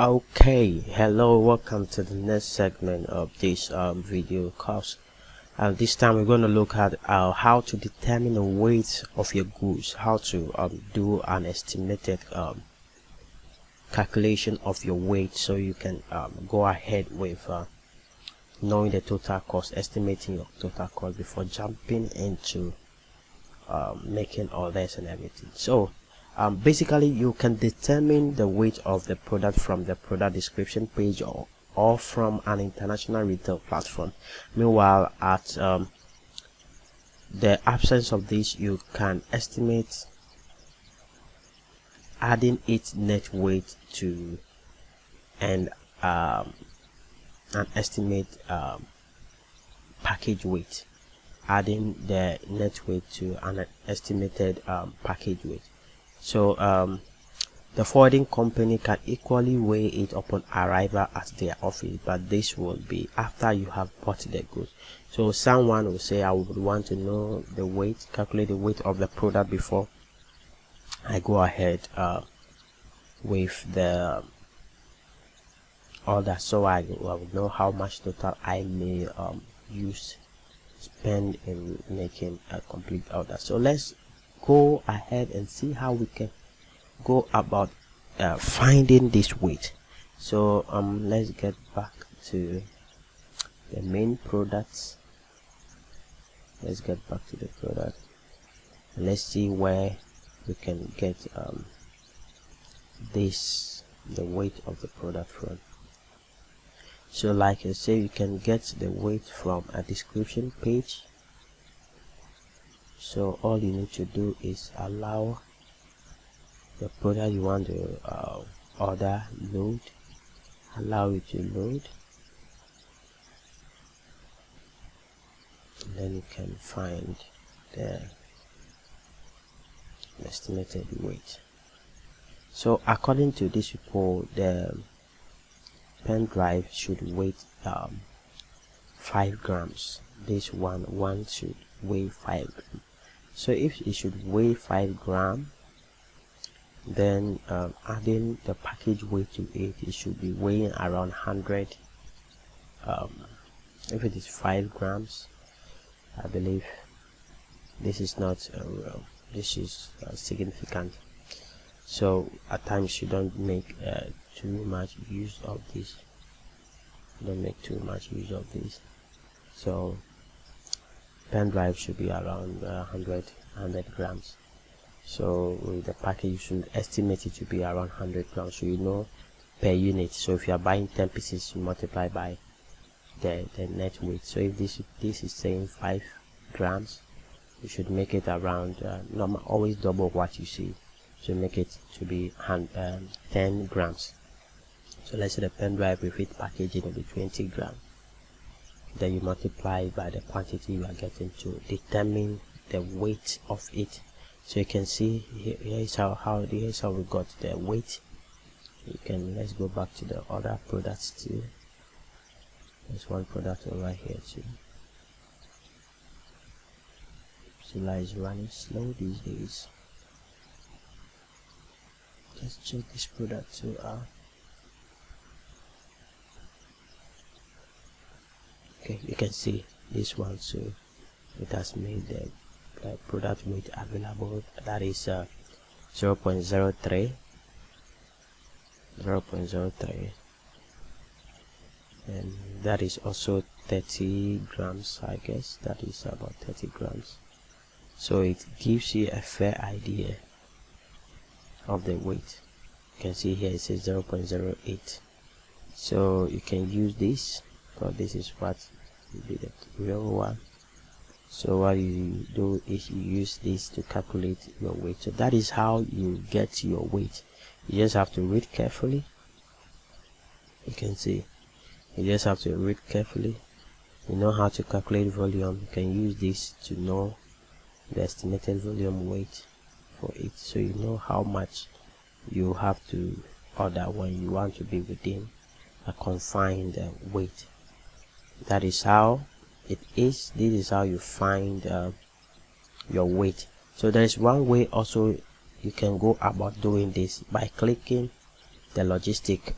Okay, hello, welcome to the next segment of this video course. This time we're going to look at how to determine the weight of your goods, how to do an estimated calculation of your weight, so you can go ahead with knowing the total cost, estimating your total cost before jumping into making orders and everything. So basically you can determine the weight of the product from the product description page or from an international retail platform. Meanwhile, at the absence of this, you can estimate adding its net weight to and an estimate package weight, adding the net weight to an estimated package weight. So the forwarding company can equally weigh it upon arrival at their office, but this will be after you have bought the goods. So someone will say, I would want to know the weight, calculate the weight of the product before I go ahead with the order, so I will know how much total I may spend in making a complete order. So let's go ahead and see how we can go about finding this weight. So let's get back to the main products. Let's get back to the product and let's see where we can get the weight of the product from. So like I say, you can get the weight from a description page. So all you need to do is allow the product you want to order load, allow it to load, and then you can find the estimated weight. So according to this report, the pen drive should weigh 5 grams. This one should weigh 5 grams. So if it should weigh 5 grams, then adding the package weight to it should be weighing around 100. If it is 5 grams, I believe this is not this is significant. So at times you don't make too much use of this. So pen drive should be around 100 grams. So with the package, you should estimate it to be around 100 grams, so you know per unit. So if you are buying 10 pieces, you multiply by the net weight. So if this is saying 5 grams, you should make it around always double what you see, so make it to be 10 grams. So let's say the pen drive with its packaging will be 20 grams. Then you multiply by the quantity you are getting to determine the weight of it. So you can see here's how we got the weight. Let's go back to the other products too. There's one product over here too. Zilla is running slow these days. Let's check this product too out. Okay, you can see this one too. It has made the product weight available, that is 0.03, and that is also 30 grams. I guess that is about 30 grams. So it gives you a fair idea of the weight. You can see here it says 0.08. so you can use this, because this is what will be the real one. So what you do is you use this to calculate your weight. So that is how you get your weight. You just have to read carefully. You can see you just have to read carefully. You know how to calculate volume. You can use this to know the estimated volume weight for it, so you know how much you have to order when you want to be within a confined weight. That is how it is. This is how you find your weight. So there is one way also you can go about doing this, by clicking the logistic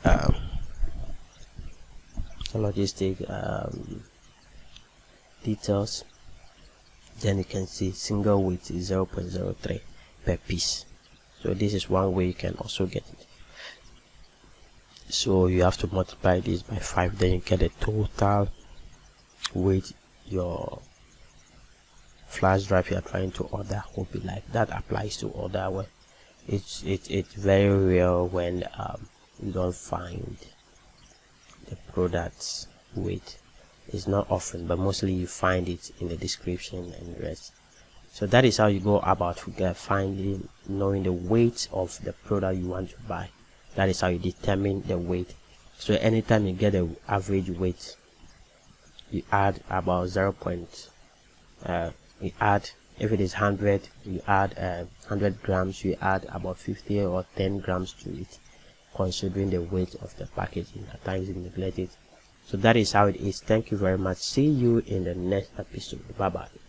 details, then you can see single weight is 0.03 per piece. So this is one way you can also get it. So you have to multiply this by 5, then you get the total weight your flash drive you are trying to order will be like. That applies to order where it's very rare when you don't find the product's weight. It's not often, but mostly you find it in the description and the rest. So that is how you go about knowing the weight of the product you want to buy. That is how you determine the weight. So anytime you get the average weight, you add about if it is 100, you add 100 grams, you add about 50 or 10 grams to it, considering the weight of the packaging. At times you neglect it. So that is how it is. Thank you very much. See you in the next episode. Bye bye.